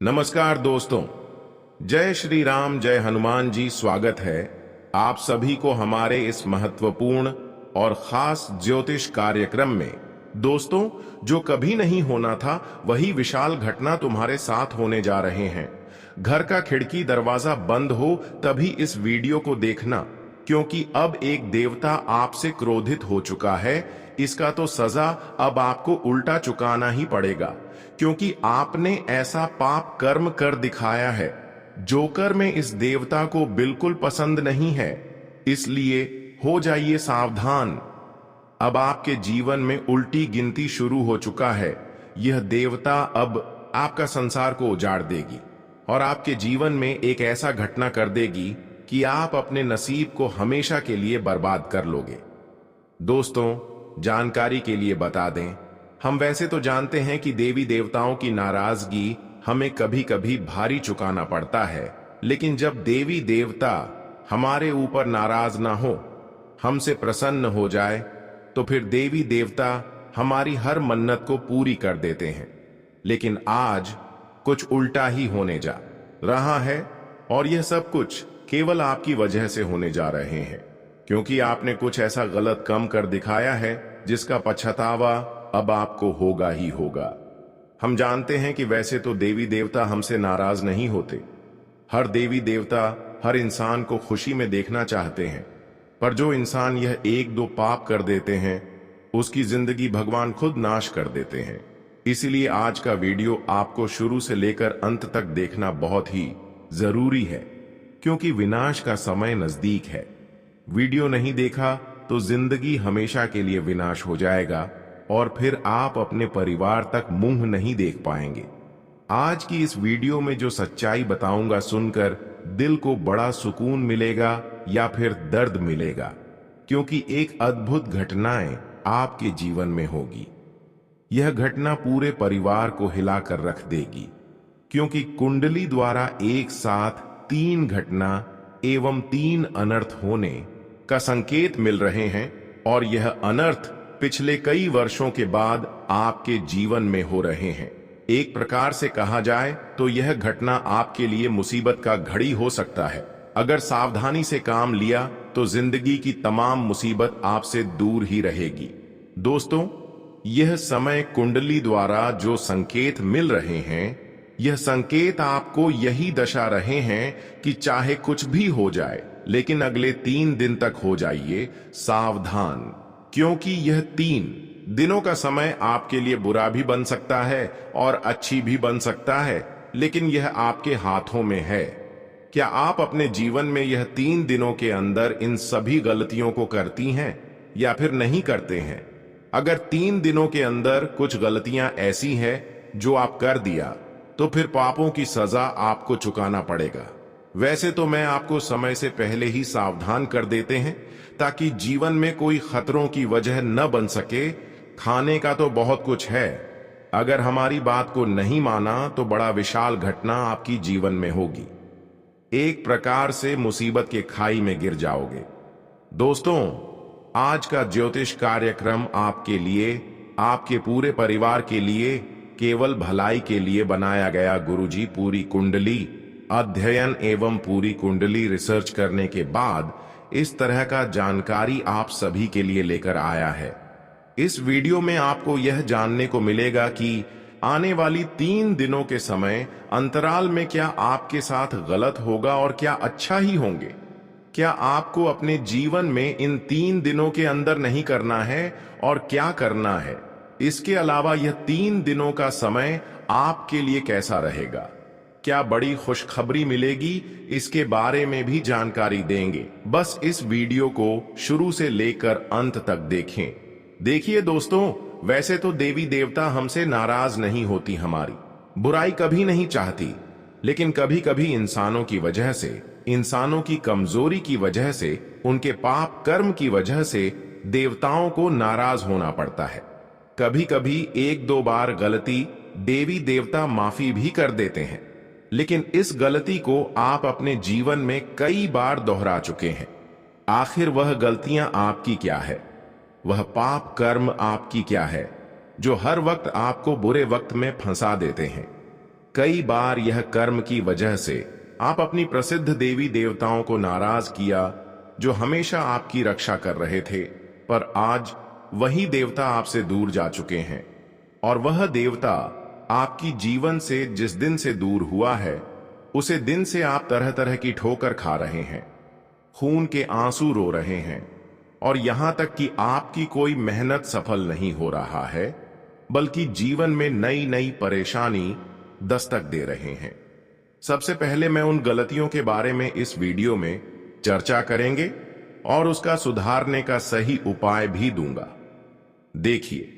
नमस्कार दोस्तों, जय श्री राम, जय हनुमान जी। स्वागत है आप सभी को हमारे इस महत्वपूर्ण और खास ज्योतिष कार्यक्रम में। दोस्तों, जो कभी नहीं होना था वही विशाल घटना तुम्हारे साथ होने जा रहे हैं। घर का खिड़की दरवाजा बंद हो तभी इस वीडियो को देखना, क्योंकि अब एक देवता आपसे क्रोधित हो चुका है। इसका तो सजा अब आपको उल्टा चुकाना ही पड़ेगा, क्योंकि आपने ऐसा पाप कर्म कर दिखाया है जो कर्म इस देवता को बिल्कुल पसंद नहीं है। इसलिए हो जाइए सावधान। अब आपके जीवन में उल्टी गिनती शुरू हो चुका है। यह देवता अब आपका संसार को उजाड़ देगी और आपके जीवन में एक ऐसा घटना कर देगी कि आप अपने नसीब को हमेशा के लिए बर्बाद कर लोगे। दोस्तों, जानकारी के लिए बता दें, हम वैसे तो जानते हैं कि देवी देवताओं की नाराजगी हमें कभी कभी भारी चुकाना पड़ता है, लेकिन जब देवी देवता हमारे ऊपर नाराज ना हो, हमसे प्रसन्न हो जाए, तो फिर देवी देवता हमारी हर मन्नत को पूरी कर देते हैं। लेकिन आज कुछ उल्टा ही होने जा रहा है, और यह सब कुछ केवल आपकी वजह से होने जा रहे हैं, क्योंकि आपने कुछ ऐसा गलत काम कर दिखाया है जिसका पछतावा अब आपको होगा ही होगा। हम जानते हैं कि वैसे तो देवी देवता हमसे नाराज नहीं होते। हर देवी देवता हर इंसान को खुशी में देखना चाहते हैं, पर जो इंसान यह एक दो पाप कर देते हैं उसकी जिंदगी भगवान खुद नाश कर देते हैं। इसीलिए आज का वीडियो आपको शुरू से लेकर अंत तक देखना बहुत ही जरूरी है, क्योंकि विनाश का समय नजदीक है। वीडियो नहीं देखा तो जिंदगी हमेशा के लिए विनाश हो जाएगा और फिर आप अपने परिवार तक मुंह नहीं देख पाएंगे। आज की इस वीडियो में जो सच्चाई बताऊंगा सुनकर दिल को बड़ा सुकून मिलेगा या फिर दर्द मिलेगा, क्योंकि एक अद्भुत घटनाएं आपके जीवन में होगी। यह घटना पूरे परिवार को हिलाकर रख देगी, क्योंकि कुंडली द्वारा एक साथ 3 घटना एवं 3 अनर्थ होने का संकेत मिल रहे हैं, और यह अनर्थ पिछले कई वर्षों के बाद आपके जीवन में हो रहे हैं। एक प्रकार से कहा जाए तो यह घटना आपके लिए मुसीबत का घड़ी हो सकता है। अगर सावधानी से काम लिया तो जिंदगी की तमाम मुसीबत आपसे दूर ही रहेगी। दोस्तों, यह समय कुंडली द्वारा जो संकेत मिल रहे हैं, यह संकेत आपको यही दर्शा रहे हैं कि चाहे कुछ भी हो जाए, लेकिन अगले 3 दिन तक हो जाइए सावधान, क्योंकि यह 3 दिनों का समय आपके लिए बुरा भी बन सकता है और अच्छी भी बन सकता है, लेकिन यह आपके हाथों में है। क्या आप अपने जीवन में यह 3 दिनों के अंदर इन सभी गलतियों को करती हैं या फिर नहीं करते हैं? अगर 3 दिनों के अंदर कुछ गलतियां ऐसी हैं जो आप कर दिया, तो फिर पापों की सजा आपको चुकाना पड़ेगा। वैसे तो मैं आपको समय से पहले ही सावधान कर देते हैं, ताकि जीवन में कोई खतरों की वजह न बन सके। खाने का तो बहुत कुछ है, अगर हमारी बात को नहीं माना तो बड़ा विशाल घटना आपकी जीवन में होगी। एक प्रकार से मुसीबत के खाई में गिर जाओगे। दोस्तों, आज का ज्योतिष कार्यक्रम आपके लिए, आपके पूरे परिवार के लिए, केवल भलाई के लिए बनाया गया। गुरुजी पूरी कुंडली अध्ययन एवं पूरी कुंडली रिसर्च करने के बाद इस तरह का जानकारी आप सभी के लिए लेकर आया है। इस वीडियो में आपको यह जानने को मिलेगा कि आने वाली 3 दिनों के समय अंतराल में क्या आपके साथ गलत होगा और क्या अच्छा ही होंगे। क्या आपको अपने जीवन में इन 3 दिनों के अंदर नहीं करना है और क्या करना है। इसके अलावा यह 3 दिनों का समय आपके लिए कैसा रहेगा, क्या बड़ी खुशखबरी मिलेगी, इसके बारे में भी जानकारी देंगे। बस इस वीडियो को शुरू से लेकर अंत तक देखें। देखिए दोस्तों, वैसे तो देवी देवता हमसे नाराज नहीं होती, हमारी बुराई कभी नहीं चाहती, लेकिन कभी कभी इंसानों की वजह से, इंसानों की कमजोरी की वजह से, उनके पाप कर्म की वजह से देवताओं को नाराज होना पड़ता है। कभी कभी 1-2 बार गलती देवी देवता माफी भी कर देते हैं, लेकिन इस गलती को आप अपने जीवन में कई बार दोहरा चुके हैं। आखिर वह गलतियां आपकी क्या है, वह पाप कर्म आपकी क्या है, जो हर वक्त आपको बुरे वक्त में फंसा देते हैं। कई बार यह कर्म की वजह से आप अपनी प्रसिद्ध देवी देवताओं को नाराज किया, जो हमेशा आपकी रक्षा कर रहे थे, पर आज वही देवता आपसे दूर जा चुके हैं। और वह देवता आपकी जीवन से जिस दिन से दूर हुआ है, उसे दिन से आप तरह तरह की ठोकर खा रहे हैं, खून के आंसू रो रहे हैं, और यहां तक कि आपकी कोई मेहनत सफल नहीं हो रहा है, बल्कि जीवन में नई नई परेशानी दस्तक दे रहे हैं। सबसे पहले मैं उन गलतियों के बारे में इस वीडियो में चर्चा करेंगे और उसका सुधारने का सही उपाय भी दूंगा। देखिए,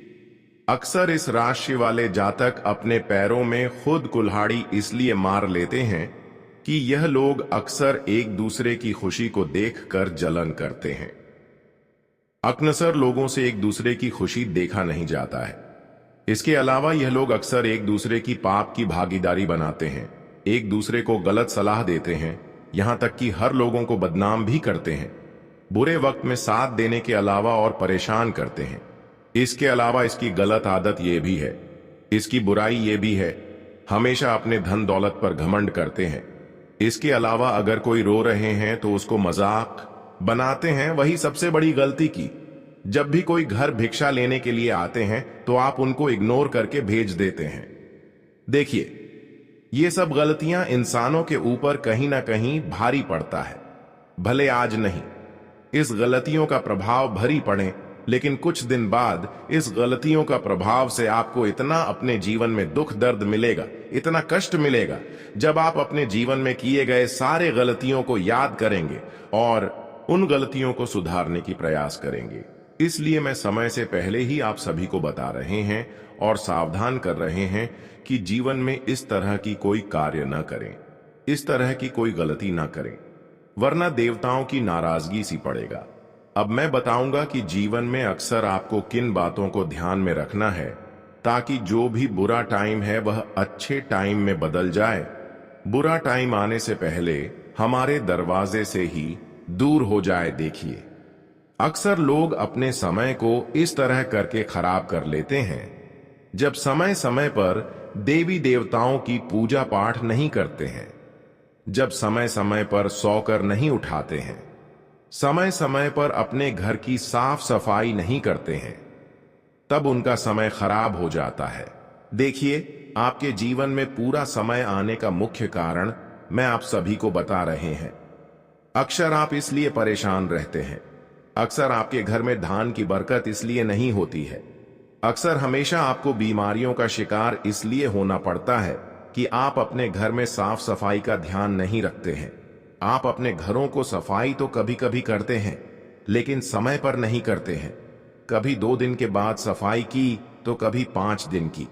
अक्सर इस राशि वाले जातक अपने पैरों में खुद कुल्हाड़ी इसलिए मार लेते हैं कि यह लोग अक्सर एक दूसरे की खुशी को देखकर जलन करते हैं। अक्सर लोगों से एक दूसरे की खुशी देखा नहीं जाता है। इसके अलावा यह लोग अक्सर एक दूसरे की पाप की भागीदारी बनाते हैं, एक दूसरे को गलत सलाह देते हैं, यहां तक कि हर लोगों को बदनाम भी करते हैं, बुरे वक्त में साथ देने के अलावा और परेशान करते हैं। इसके अलावा इसकी गलत आदत यह भी है, इसकी बुराई यह भी है, हमेशा अपने धन दौलत पर घमंड करते हैं। इसके अलावा अगर कोई रो रहे हैं तो उसको मजाक बनाते हैं। वही सबसे बड़ी गलती की, जब भी कोई घर भिक्षा लेने के लिए आते हैं तो आप उनको इग्नोर करके भेज देते हैं। देखिए, ये सब गलतियां इंसानों के ऊपर कहीं ना कहीं भारी पड़ता है। भले आज नहीं, इस गलतियों का प्रभाव भरी पड़े, लेकिन कुछ दिन बाद इस गलतियों का प्रभाव से आपको इतना अपने जीवन में दुख दर्द मिलेगा, इतना कष्ट मिलेगा, जब आप अपने जीवन में किए गए सारे गलतियों को याद करेंगे और उन गलतियों को सुधारने की प्रयास करेंगे। इसलिए मैं समय से पहले ही आप सभी को बता रहे हैं और सावधान कर रहे हैं कि जीवन में इस तरह की कोई कार्य न करें, इस तरह की कोई गलती न करें, वरना देवताओं की नाराजगी सी पड़ेगा। अब मैं बताऊंगा कि जीवन में अक्सर आपको किन बातों को ध्यान में रखना है, ताकि जो भी बुरा टाइम है वह अच्छे टाइम में बदल जाए। बुरा टाइम आने से पहले हमारे दरवाजे से ही दूर हो जाए। देखिए, अक्सर लोग अपने समय को इस तरह करके खराब कर लेते हैं, जब समय समय पर देवी देवताओं की पूजा पाठ नहीं करते हैं, जब समय समय पर सोकर नहीं उठाते हैं, समय समय पर अपने घर की साफ सफाई नहीं करते हैं, तब उनका समय खराब हो जाता है। देखिए, आपके जीवन में पूरा समय आने का मुख्य कारण मैं आप सभी को बता रहे हैं। अक्सर आप इसलिए परेशान रहते हैं, अक्सर आपके घर में धान की बरकत इसलिए नहीं होती है, अक्सर हमेशा आपको बीमारियों का शिकार इसलिए होना पड़ता है कि आप अपने घर में साफ सफाई का ध्यान नहीं रखते हैं। आप अपने घरों को सफाई तो कभी कभी करते हैं, लेकिन समय पर नहीं करते हैं। कभी 2 दिन के बाद सफाई की तो कभी 5 दिन की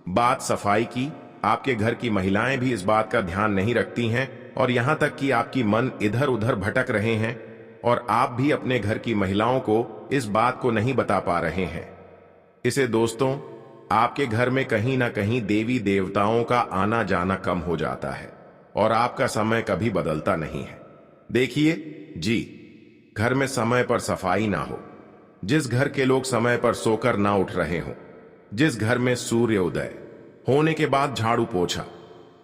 बाद सफाई की। आपके घर की महिलाएं भी इस बात का ध्यान नहीं रखती हैं, और यहां तक कि आपकी मन इधर उधर भटक रहे हैं, और आप भी अपने घर की महिलाओं को इस बात को नहीं बता पा रहे हैं। इसे दोस्तों, आपके घर में कहीं ना कहीं देवी देवताओं का आना जाना कम हो जाता है और आपका समय कभी बदलता नहीं है। देखिए जी, घर में समय पर सफाई ना हो, जिस घर के लोग समय पर सोकर ना उठ रहे हो, जिस घर में सूर्य उदय होने के बाद झाड़ू पोछा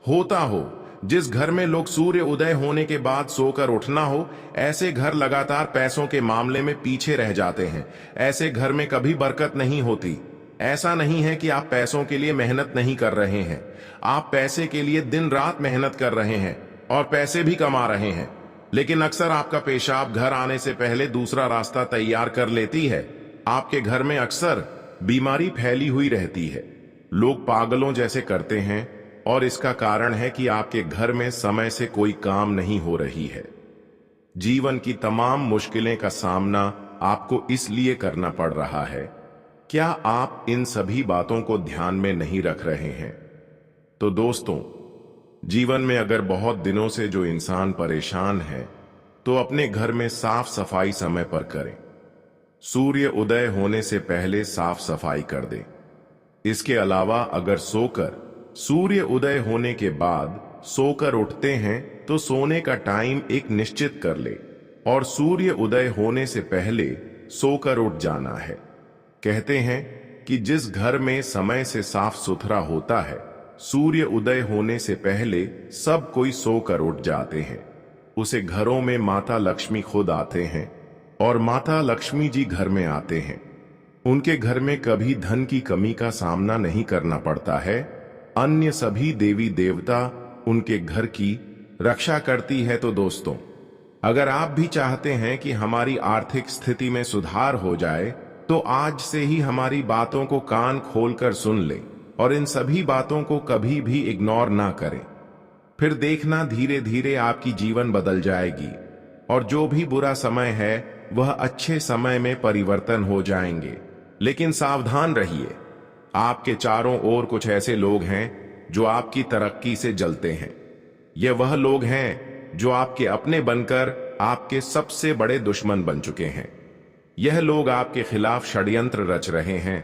होता हो, जिस घर में लोग सूर्य उदय होने के बाद सोकर उठना हो, ऐसे घर लगातार पैसों के मामले में पीछे रह जाते हैं। ऐसे घर में कभी बरकत नहीं होती। ऐसा नहीं है कि आप पैसों के लिए मेहनत नहीं कर रहे हैं, आप पैसे के लिए दिन रात मेहनत कर रहे हैं और पैसे भी कमा रहे हैं, लेकिन अक्सर आपका पेशाब घर आने से पहले दूसरा रास्ता तैयार कर लेती है। आपके घर में अक्सर बीमारी फैली हुई रहती है, लोग पागलों जैसे करते हैं, और इसका कारण है कि आपके घर में समय से कोई काम नहीं हो रही है। जीवन की तमाम मुश्किलें का सामना आपको इसलिए करना पड़ रहा है। क्या आप इन सभी बातों को ध्यान में नहीं रख रहे हैं? तो दोस्तों, जीवन में अगर बहुत दिनों से जो इंसान परेशान है, तो अपने घर में साफ सफाई समय पर करें। सूर्य उदय होने से पहले साफ सफाई कर दें। इसके अलावा अगर सोकर सूर्य उदय होने के बाद सोकर उठते हैं तो सोने का टाइम एक निश्चित कर ले और सूर्य उदय होने से पहले सोकर उठ जाना है। कहते हैं कि जिस घर में समय से साफ सुथरा होता है सूर्य उदय होने से पहले सब कोई सोकर उठ जाते हैं। उसे घरों में माता लक्ष्मी खुद आते हैं और माता लक्ष्मी जी घर में आते हैं। उनके घर में कभी धन की कमी का सामना नहीं करना पड़ता है। अन्य सभी देवी देवता उनके घर की रक्षा करती है। तो दोस्तों, अगर आप भी चाहते हैं कि हमारी आर्थिक स्थिति में सुधार हो जाए, तो आज से ही हमारी बातों को कान खोलकर सुन लें और इन सभी बातों को कभी भी इग्नोर ना करें। फिर देखना धीरे धीरे आपकी जीवन बदल जाएगी और जो भी बुरा समय है वह अच्छे समय में परिवर्तन हो जाएंगे। लेकिन सावधान रहिए, आपके चारों ओर कुछ ऐसे लोग हैं जो आपकी तरक्की से जलते हैं। ये वह लोग हैं जो आपके अपने बनकर आपके सबसे बड़े दुश्मन बन चुके हैं। यह लोग आपके खिलाफ षड्यंत्र रच रहे हैं,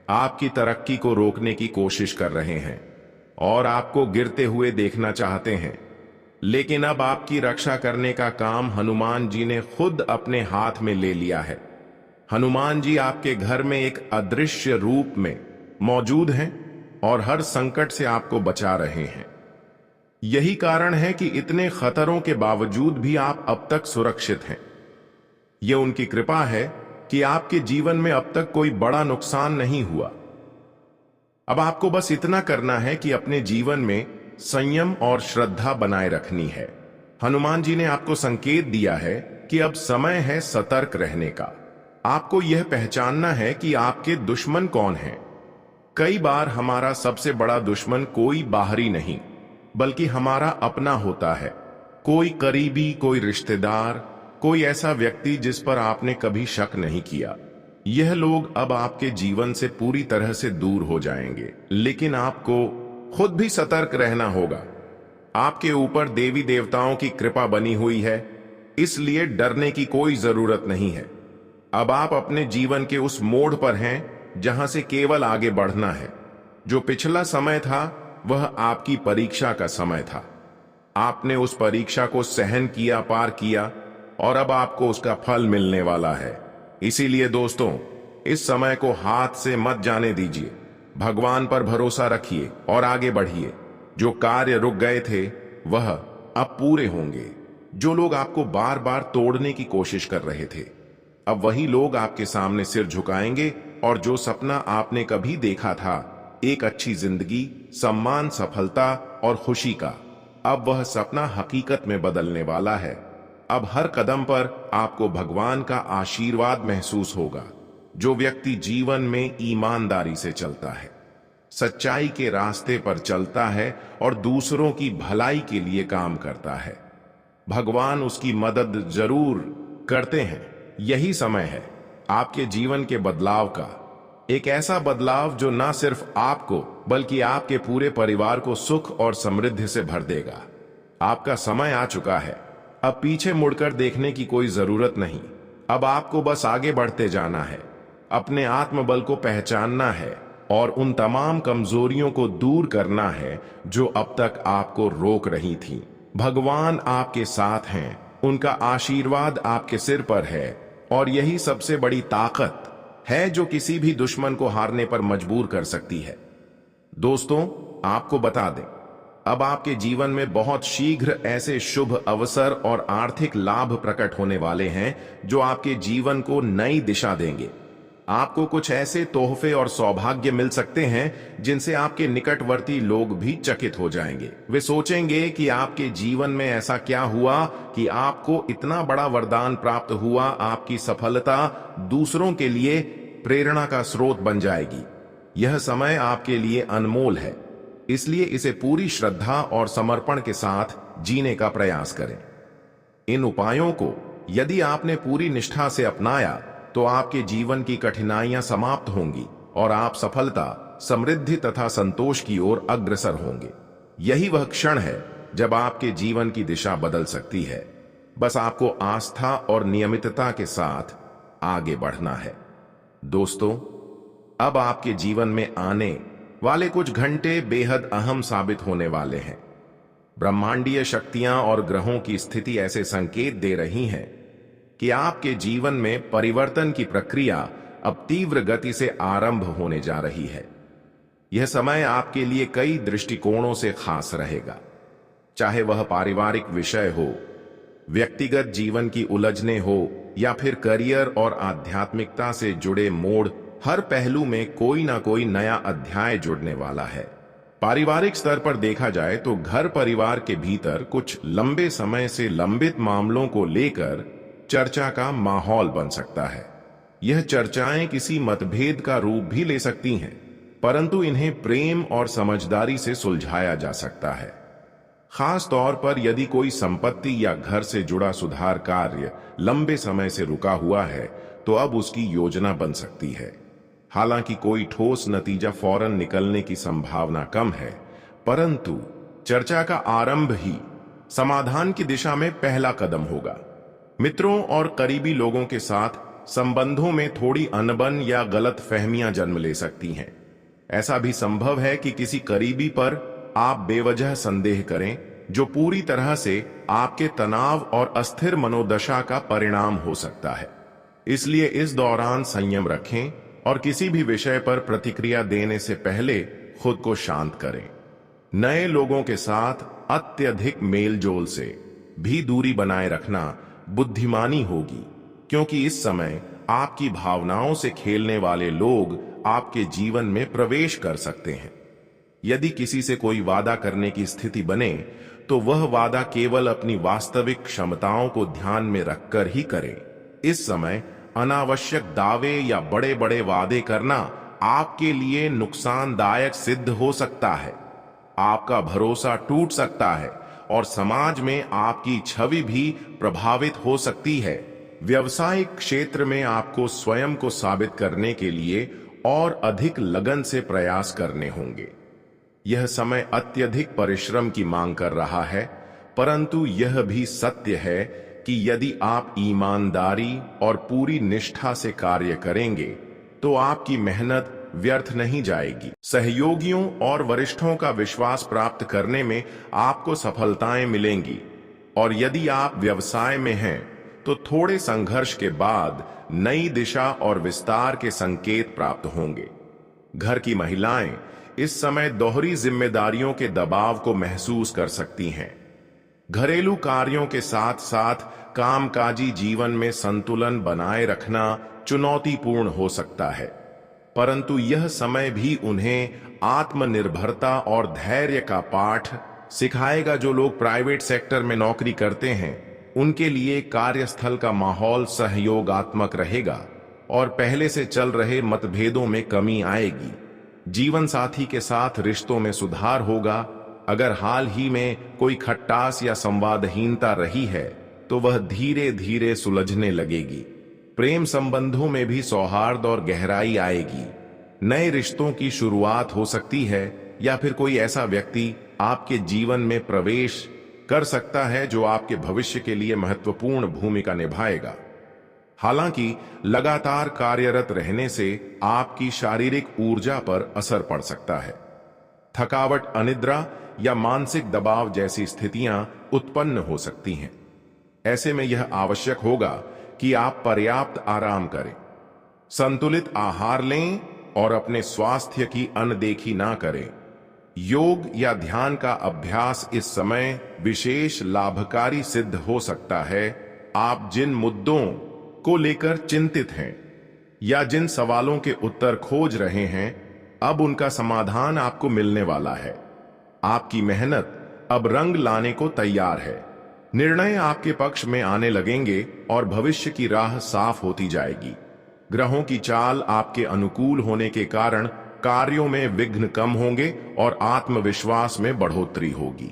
आपकी तरक्की को रोकने की कोशिश कर रहे हैं और आपको गिरते हुए देखना चाहते हैं। लेकिन अब आपकी रक्षा करने का काम हनुमान जी ने खुद अपने हाथ में ले लिया है। हनुमान जी आपके घर में एक अदृश्य रूप में मौजूद हैं और हर संकट से आपको बचा रहे हैं। यही कारण है कि इतने खतरों के बावजूद भी आप अब तक सुरक्षित हैं। यह उनकी कृपा है कि आपके जीवन में अब तक कोई बड़ा नुकसान नहीं हुआ। अब आपको बस इतना करना है कि अपने जीवन में संयम और श्रद्धा बनाए रखनी है। हनुमान जी ने आपको संकेत दिया है कि अब समय है सतर्क रहने का। आपको यह पहचानना है कि आपके दुश्मन कौन हैं। कई बार हमारा सबसे बड़ा दुश्मन कोई बाहरी नहीं, बल्कि हमारा अपना होता है। कोई करीबी, कोई रिश्तेदार, कोई ऐसा व्यक्ति जिस पर आपने कभी शक नहीं किया। यह लोग अब आपके जीवन से पूरी तरह से दूर हो जाएंगे, लेकिन आपको खुद भी सतर्क रहना होगा। आपके ऊपर देवी देवताओं की कृपा बनी हुई है, इसलिए डरने की कोई जरूरत नहीं है। अब आप अपने जीवन के उस मोड़ पर हैं जहां से केवल आगे बढ़ना है। जो पिछला समय था वह आपकी परीक्षा का समय था। आपने उस परीक्षा को सहन किया, पार किया और अब आपको उसका फल मिलने वाला है। इसीलिए दोस्तों, इस समय को हाथ से मत जाने दीजिए। भगवान पर भरोसा रखिए और आगे बढ़िए। जो कार्य रुक गए थे वह अब पूरे होंगे। जो लोग आपको बार बार तोड़ने की कोशिश कर रहे थे, अब वही लोग आपके सामने सिर झुकाएंगे और जो सपना आपने कभी देखा था, एक अच्छी जिंदगी, सम्मान, सफलता और खुशी का, अब वह सपना हकीकत में बदलने वाला है। अब हर कदम पर आपको भगवान का आशीर्वाद महसूस होगा। जो व्यक्ति जीवन में ईमानदारी से चलता है, सच्चाई के रास्ते पर चलता है और दूसरों की भलाई के लिए काम करता है, भगवान उसकी मदद जरूर करते हैं। यही समय है आपके जीवन के बदलाव का, एक ऐसा बदलाव जो ना सिर्फ आपको बल्कि आपके पूरे परिवार को सुख और समृद्धि से भर देगा। आपका समय आ चुका है। अब पीछे मुड़कर देखने की कोई जरूरत नहीं। अब आपको बस आगे बढ़ते जाना है, अपने आत्मबल को पहचानना है और उन तमाम कमजोरियों को दूर करना है जो अब तक आपको रोक रही थी। भगवान आपके साथ हैं, उनका आशीर्वाद आपके सिर पर है और यही सबसे बड़ी ताकत है जो किसी भी दुश्मन को हारने पर मजबूर कर सकती है। दोस्तों, आपको बता दें, अब आपके जीवन में बहुत शीघ्र ऐसे शुभ अवसर और आर्थिक लाभ प्रकट होने वाले हैं जो आपके जीवन को नई दिशा देंगे। आपको कुछ ऐसे तोहफे और सौभाग्य मिल सकते हैं जिनसे आपके निकटवर्ती लोग भी चकित हो जाएंगे। वे सोचेंगे कि आपके जीवन में ऐसा क्या हुआ कि आपको इतना बड़ा वरदान प्राप्त हुआ। आपकी सफलता दूसरों के लिए प्रेरणा का स्रोत बन जाएगी। यह समय आपके लिए अनमोल है, इसलिए इसे पूरी श्रद्धा और समर्पण के साथ जीने का प्रयास करें। इन उपायों को यदि आपने पूरी निष्ठा से अपनाया तो आपके जीवन की कठिनाइयां समाप्त होंगी और आप सफलता, समृद्धि तथा संतोष की ओर अग्रसर होंगे। यही वह क्षण है जब आपके जीवन की दिशा बदल सकती है। बस आपको आस्था और नियमितता के साथ आगे बढ़ना है। दोस्तों, अब आपके जीवन में आने वाले कुछ घंटे बेहद अहम साबित होने वाले हैं। ब्रह्मांडीय शक्तियां और ग्रहों की स्थिति ऐसे संकेत दे रही हैं कि आपके जीवन में परिवर्तन की प्रक्रिया अब तीव्र गति से आरंभ होने जा रही है। यह समय आपके लिए कई दृष्टिकोणों से खास रहेगा, चाहे वह पारिवारिक विषय हो, व्यक्तिगत जीवन की उलझने हो या फिर करियर और आध्यात्मिकता से जुड़े मोड़। हर पहलू में कोई ना कोई नया अध्याय जुड़ने वाला है। पारिवारिक स्तर पर देखा जाए तो घर परिवार के भीतर कुछ लंबे समय से लंबित मामलों को लेकर चर्चा का माहौल बन सकता है। यह चर्चाएं किसी मतभेद का रूप भी ले सकती हैं, परंतु इन्हें प्रेम और समझदारी से सुलझाया जा सकता है। खास तौर पर यदि कोई संपत्ति या घर से जुड़ा सुधार कार्य लंबे समय से रुका हुआ है तो अब उसकी योजना बन सकती है। हालांकि कोई ठोस नतीजा फौरन निकलने की संभावना कम है, परंतु चर्चा का आरंभ ही समाधान की दिशा में पहला कदम होगा। मित्रों और करीबी लोगों के साथ संबंधों में थोड़ी अनबन या गलत फहमियां जन्म ले सकती हैं। ऐसा भी संभव है कि किसी करीबी पर आप बेवजह संदेह करें, जो पूरी तरह से आपके तनाव और अस्थिर मनोदशा का परिणाम हो सकता है। इसलिए इस दौरान संयम रखें और किसी भी विषय पर प्रतिक्रिया देने से पहले खुद को शांत करें। नए लोगों के साथ अत्यधिक मेलजोल से भी दूरी बनाए रखना बुद्धिमानी होगी, क्योंकि इस समय आपकी भावनाओं से खेलने वाले लोग आपके जीवन में प्रवेश कर सकते हैं। यदि किसी से कोई वादा करने की स्थिति बने तो वह वादा केवल अपनी वास्तविक क्षमताओं को ध्यान में रखकर ही करें। इस समय अनावश्यक दावे या बड़े बड़े वादे करना आपके लिए नुकसानदायक सिद्ध हो सकता है। आपका भरोसा टूट सकता है और समाज में आपकी छवि भी प्रभावित हो सकती है। व्यवसायिक क्षेत्र में आपको स्वयं को साबित करने के लिए और अधिक लगन से प्रयास करने होंगे। यह समय अत्यधिक परिश्रम की मांग कर रहा है, परंतु यह भी सत्य है कि यदि आप ईमानदारी और पूरी निष्ठा से कार्य करेंगे तो आपकी मेहनत व्यर्थ नहीं जाएगी। सहयोगियों और वरिष्ठों का विश्वास प्राप्त करने में आपको सफलताएं मिलेंगी, और यदि आप व्यवसाय में हैं तो थोड़े संघर्ष के बाद नई दिशा और विस्तार के संकेत प्राप्त होंगे। घर की महिलाएं इस समय दोहरी जिम्मेदारियों के दबाव को महसूस कर सकती हैं। घरेलू कार्यों के साथ साथ कामकाजी जीवन में संतुलन बनाए रखना चुनौतीपूर्ण हो सकता है, परंतु यह समय भी उन्हें आत्मनिर्भरता और धैर्य का पाठ सिखाएगा। जो लोग प्राइवेट सेक्टर में नौकरी करते हैं उनके लिए कार्यस्थल का माहौल सहयोगात्मक रहेगा और पहले से चल रहे मतभेदों में कमी आएगी। जीवन साथी के साथ रिश्तों में सुधार होगा। अगर हाल ही में कोई खट्टास या संवादहीनता रही है तो वह धीरे धीरे सुलझने लगेगी। प्रेम संबंधों में भी सौहार्द और गहराई आएगी। नए रिश्तों की शुरुआत हो सकती है या फिर कोई ऐसा व्यक्ति आपके जीवन में प्रवेश कर सकता है जो आपके भविष्य के लिए महत्वपूर्ण भूमिका निभाएगा। हालांकि लगातार कार्यरत रहने से आपकी शारीरिक ऊर्जा पर असर पड़ सकता है। थकावट, अनिद्रा या मानसिक दबाव जैसी स्थितियां उत्पन्न हो सकती हैं। ऐसे में यह आवश्यक होगा कि आप पर्याप्त आराम करें, संतुलित आहार लें और अपने स्वास्थ्य की अनदेखी ना करें। योग या ध्यान का अभ्यास इस समय विशेष लाभकारी सिद्ध हो सकता है। आप जिन मुद्दों को लेकर चिंतित हैं या जिन सवालों के उत्तर खोज रहे हैं, अब उनका समाधान आपको मिलने वाला है। आपकी मेहनत अब रंग लाने को तैयार है। निर्णय आपके पक्ष में आने लगेंगे और भविष्य की राह साफ होती जाएगी। ग्रहों की चाल आपके अनुकूल होने के कारण कार्यों में विघ्न कम होंगे और आत्मविश्वास में बढ़ोतरी होगी।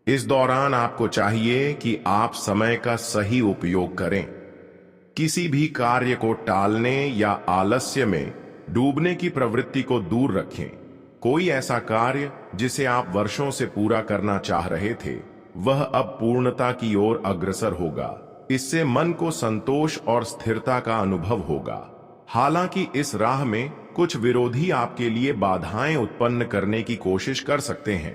इस दौरान आपको चाहिए कि आप समय का सही उपयोग करें। किसी भी कार्य को टालने या आलस्य में डूबने की प्रवृत्ति को दूर रखें। कोई ऐसा कार्य जिसे आप वर्षों से पूरा करना चाह रहे थे, वह अब पूर्णता की ओर अग्रसर होगा। इससे मन को संतोष और स्थिरता का अनुभव होगा। हालांकि इस राह में कुछ विरोधी आपके लिए बाधाएं उत्पन्न करने की कोशिश कर सकते हैं,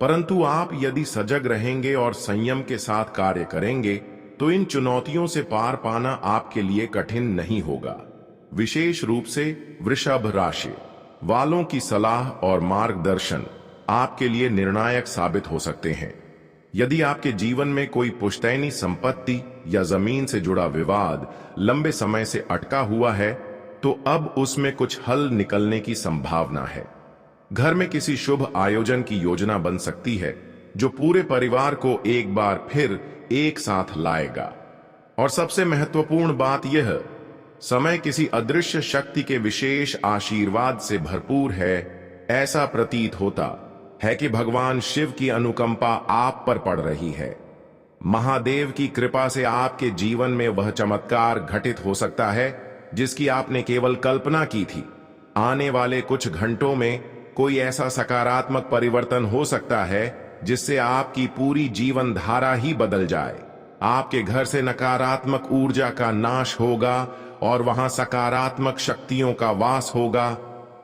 परंतु आप यदि सजग रहेंगे और संयम के साथ कार्य करेंगे तो इन चुनौतियों से पार पाना आपके लिए कठिन नहीं होगा। विशेष रूप से वृषभ राशि, वालों की सलाह और मार्गदर्शन आपके लिए निर्णायक साबित हो सकते हैं। यदि आपके जीवन में कोई पुश्तैनी संपत्ति या जमीन से जुड़ा विवाद लंबे समय से अटका हुआ है, तो अब उसमें कुछ हल निकलने की संभावना है। घर में किसी शुभ आयोजन की योजना बन सकती है जो पूरे परिवार को एक बार फिर एक साथ लाएगा। और सबसे महत्वपूर्ण बात यह, समय किसी अदृश्य शक्ति के विशेष आशीर्वाद से भरपूर है। ऐसा प्रतीत होता है कि भगवान शिव की अनुकंपा आप पर पड़ रही है। महादेव की कृपा से आपके जीवन में वह चमत्कार घटित हो सकता है जिसकी आपने केवल कल्पना की थी। आने वाले कुछ घंटों में कोई ऐसा सकारात्मक परिवर्तन हो सकता है जिससे आपकी पूरी जीवन धारा ही बदल जाए। आपके घर से नकारात्मक ऊर्जा का नाश होगा और वहां सकारात्मक शक्तियों का वास होगा।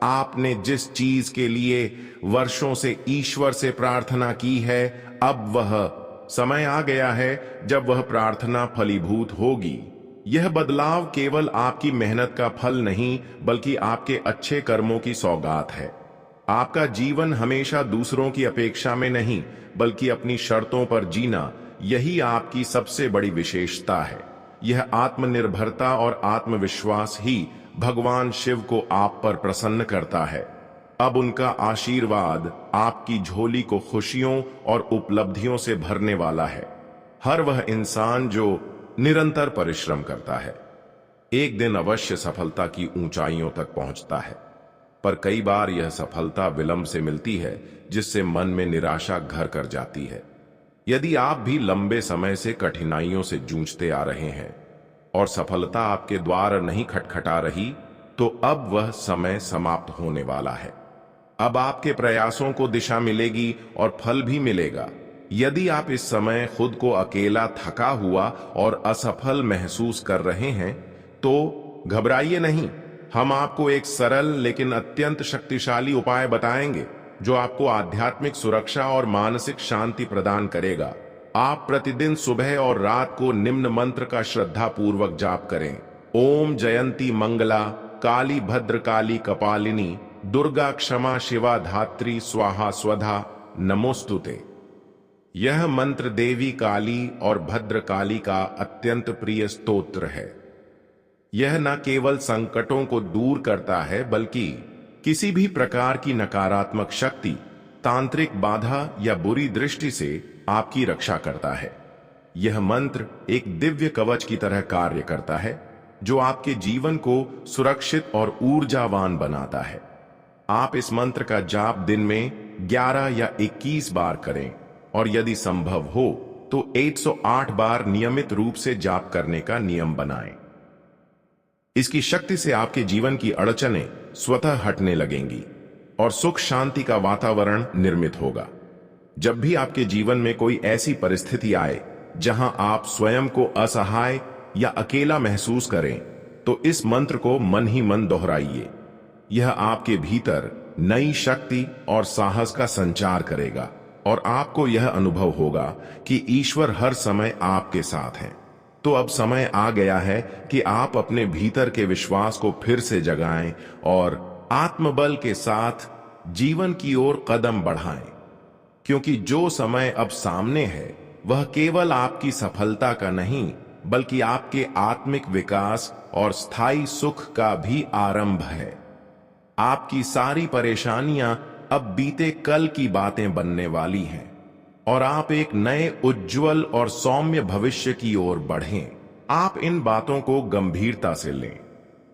आपने जिस चीज के लिए वर्षों से ईश्वर से प्रार्थना की है, अब वह समय आ गया है जब वह प्रार्थना फलीभूत होगी। यह बदलाव केवल आपकी मेहनत का फल नहीं, बल्कि आपके अच्छे कर्मों की सौगात है। आपका जीवन हमेशा दूसरों की अपेक्षा में नहीं, बल्कि अपनी शर्तों पर जीना, यही आपकी सबसे बड़ी विशेषता है। यह आत्मनिर्भरता और आत्मविश्वास ही भगवान शिव को आप पर प्रसन्न करता है। अब उनका आशीर्वाद आपकी झोली को खुशियों और उपलब्धियों से भरने वाला है। हर वह इंसान जो निरंतर परिश्रम करता है, एक दिन अवश्य सफलता की ऊंचाइयों तक पहुंचता है। पर कई बार यह सफलता विलंब से मिलती है, जिससे मन में निराशा घर कर जाती है। यदि आप भी लंबे समय से कठिनाइयों से जूझते आ रहे हैं और सफलता आपके द्वार नहीं खटखटा रही, तो अब वह समय समाप्त होने वाला है। अब आपके प्रयासों को दिशा मिलेगी और फल भी मिलेगा। यदि आप इस समय खुद को अकेला, थका हुआ और असफल महसूस कर रहे हैं, तो घबराइए नहीं। हम आपको एक सरल लेकिन अत्यंत शक्तिशाली उपाय बताएंगे जो आपको आध्यात्मिक सुरक्षा और मानसिक शांति प्रदान करेगा। आप प्रतिदिन सुबह और रात को निम्न मंत्र का श्रद्धा पूर्वक जाप करें। ओम जयंती मंगला काली भद्रकाली कपालिनी दुर्गा क्षमा शिवा धात्री स्वाहा स्वधा नमोस्तुते। यह मंत्र देवी काली और भद्रकाली का अत्यंत प्रिय स्तोत्र है। यह न केवल संकटों को दूर करता है, बल्कि किसी भी प्रकार की नकारात्मक शक्ति, तांत्रिक बाधा या बुरी दृष्टि से आपकी रक्षा करता है। यह मंत्र एक दिव्य कवच की तरह कार्य करता है जो आपके जीवन को सुरक्षित और ऊर्जावान बनाता है। आप इस मंत्र का जाप दिन में 11 या 21 बार करें और यदि संभव हो तो 108 बार नियमित रूप से जाप करने का नियम बनाएं। इसकी शक्ति से आपके जीवन की अड़चनें स्वतः हटने लगेंगी और सुख शांति का वातावरण निर्मित होगा। जब भी आपके जीवन में कोई ऐसी परिस्थिति आए जहां आप स्वयं को असहाय या अकेला महसूस करें, तो इस मंत्र को मन ही मन दोहराइए। यह आपके भीतर नई शक्ति और साहस का संचार करेगा और आपको यह अनुभव होगा कि ईश्वर हर समय आपके साथ है। तो अब समय आ गया है कि आप अपने भीतर के विश्वास को फिर से जगाएं और आत्मबल के साथ जीवन की ओर कदम बढ़ाएं, क्योंकि जो समय अब सामने है वह केवल आपकी सफलता का नहीं, बल्कि आपके आत्मिक विकास और स्थायी सुख का भी आरंभ है। आपकी सारी परेशानियां अब बीते कल की बातें बनने वाली हैं और आप एक नए उज्जवल और सौम्य भविष्य की ओर बढ़ें। आप इन बातों को गंभीरता से लें।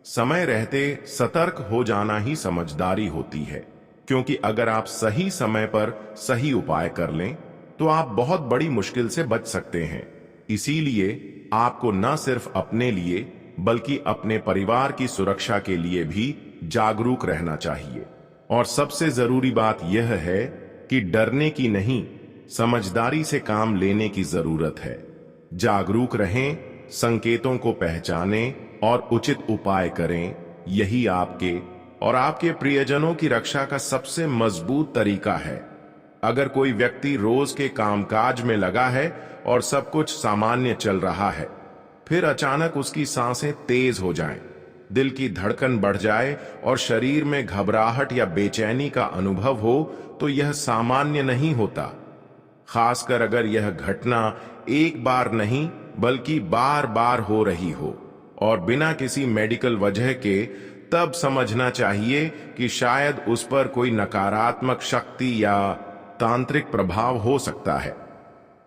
समय रहते सतर्क हो जाना ही समझदारी होती है, क्योंकि अगर आप सही समय पर सही उपाय कर लें तो आप बहुत बड़ी मुश्किल से बच सकते हैं। इसीलिए आपको न सिर्फ अपने लिए बल्कि अपने परिवार की सुरक्षा के लिए भी जागरूक रहना चाहिए। और सबसे जरूरी बात यह है कि डरने की नहीं, समझदारी से काम लेने की जरूरत है। जागरूक रहें, संकेतों को पहचानें और उचित उपाय करें। यही आपके और आपके प्रियजनों की रक्षा का सबसे मजबूत तरीका है। अगर कोई व्यक्ति रोज के कामकाज में लगा है और सब कुछ सामान्य चल रहा है, फिर अचानक उसकी सांसें तेज हो जाएं, दिल की धड़कन बढ़ जाए और शरीर में घबराहट या बेचैनी का अनुभव हो तो यह सामान्य नहीं होता। खासकर अगर यह घटना एक बार नहीं बल्कि बार बार हो रही हो और बिना किसी मेडिकल वजह के, तब समझना चाहिए कि शायद उस पर कोई नकारात्मक शक्ति या तांत्रिक प्रभाव हो सकता है।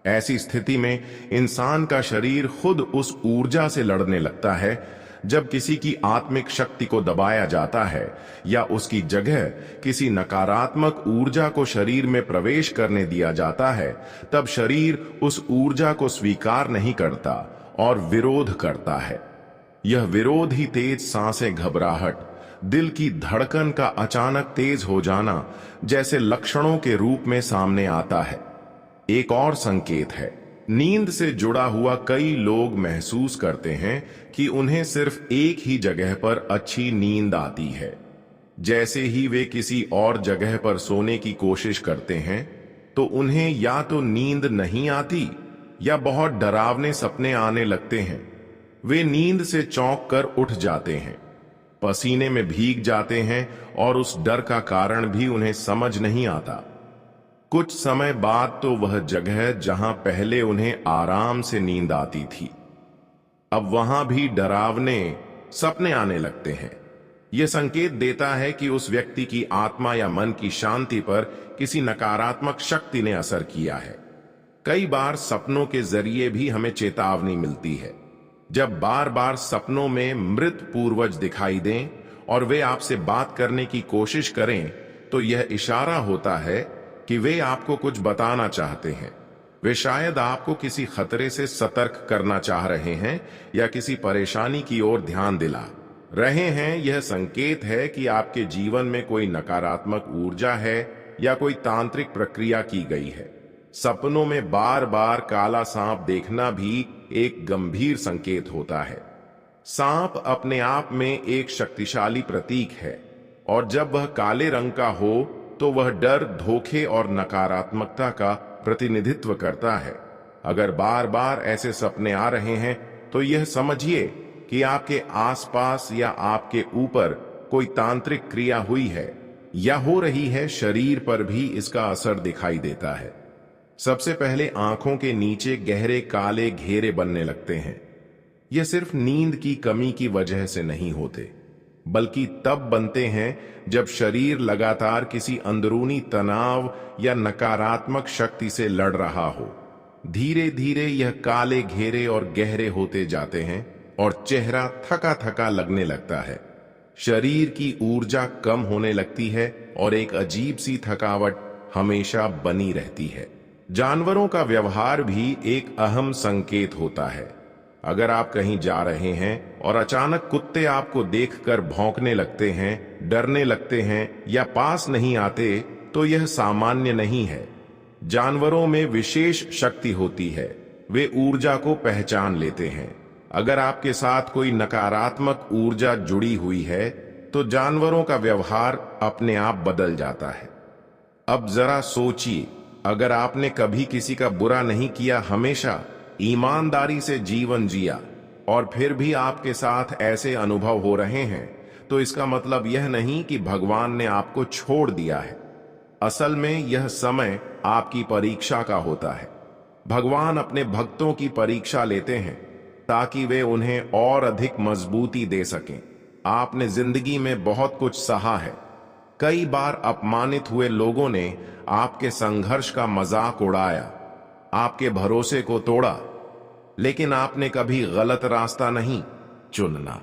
ऐसी स्थिति में इंसान का शरीर खुद उस ऊर्जा से लड़ने लगता है। जब किसी की आत्मिक शक्ति को दबाया जाता है या उसकी जगह किसी नकारात्मक ऊर्जा को शरीर में प्रवेश करने दिया जाता है, तब शरीर उस ऊर्जा को स्वीकार नहीं करता और विरोध करता है। यह विरोध ही तेज सांसें, घबराहट, दिल की धड़कन का अचानक तेज हो जाना जैसे लक्षणों के रूप में सामने आता है। एक और संकेत है, नींद से जुड़ा हुआ कई लोग महसूस करते हैं कि उन्हें सिर्फ एक ही जगह पर अच्छी नींद आती है। जैसे ही वे किसी और जगह पर सोने की कोशिश करते हैं तो उन्हें या तो नींद नहीं आती या बहुत डरावने सपने आने लगते हैं। वे नींद से चौंक कर उठ जाते हैं, पसीने में भीग जाते हैं और उस डर का कारण भी उन्हें समझ नहीं आता। कुछ समय बाद तो वह जगह जहां पहले उन्हें आराम से नींद आती थी, अब वहां भी डरावने सपने आने लगते हैं। यह संकेत देता है कि उस व्यक्ति की आत्मा या मन की शांति पर किसी नकारात्मक शक्ति ने असर किया है। कई बार सपनों के जरिए भी हमें चेतावनी मिलती है। जब बार बार सपनों में मृत पूर्वज दिखाई दें और वे आपसे बात करने की कोशिश करें, तो यह इशारा होता है कि वे आपको कुछ बताना चाहते हैं। वे शायद आपको किसी खतरे से सतर्क करना चाह रहे हैं या किसी परेशानी की ओर ध्यान दिला रहे हैं। यह संकेत है कि आपके जीवन में कोई नकारात्मक ऊर्जा है या कोई तांत्रिक प्रक्रिया की गई है। सपनों में बार बार काला सांप देखना भी एक गंभीर संकेत होता है। सांप अपने आप में एक शक्तिशाली प्रतीक है और जब वह काले रंग का हो तो वह डर, धोखे और नकारात्मकता का प्रतिनिधित्व करता है। अगर बार बार ऐसे सपने आ रहे हैं तो यह समझिए कि आपके आसपास या आपके ऊपर कोई तांत्रिक क्रिया हुई है या हो रही है। शरीर पर भी इसका असर दिखाई देता है। सबसे पहले आंखों के नीचे गहरे काले घेरे बनने लगते हैं। यह सिर्फ नींद की कमी की वजह से नहीं होते, बल्कि तब बनते हैं जब शरीर लगातार किसी अंदरूनी तनाव या नकारात्मक शक्ति से लड़ रहा हो। धीरे धीरे यह काले घेरे और गहरे होते जाते हैं और चेहरा थका थका लगने लगता है। शरीर की ऊर्जा कम होने लगती है और एक अजीब सी थकावट हमेशा बनी रहती है। जानवरों का व्यवहार भी एक अहम संकेत होता है। अगर आप कहीं जा रहे हैं और अचानक कुत्ते आपको देखकर भौंकने लगते हैं, डरने लगते हैं या पास नहीं आते, तो यह सामान्य नहीं है। जानवरों में विशेष शक्ति होती है, वे ऊर्जा को पहचान लेते हैं। अगर आपके साथ कोई नकारात्मक ऊर्जा जुड़ी हुई है तो जानवरों का व्यवहार अपने आप बदल जाता है। अब जरा सोचिए, अगर आपने कभी किसी का बुरा नहीं किया, हमेशा ईमानदारी से जीवन जिया और फिर भी आपके साथ ऐसे अनुभव हो रहे हैं, तो इसका मतलब यह नहीं कि भगवान ने आपको छोड़ दिया है। असल में यह समय आपकी परीक्षा का होता है। भगवान अपने भक्तों की परीक्षा लेते हैं ताकि वे उन्हें और अधिक मजबूती दे सकें। आपने जिंदगी में बहुत कुछ सहा है। कई बार अपमानित हुए लोगों ने आपके संघर्ष का मजाक उड़ाया, आपके भरोसे को तोड़ा, लेकिन आपने कभी गलत रास्ता नहीं चुनना।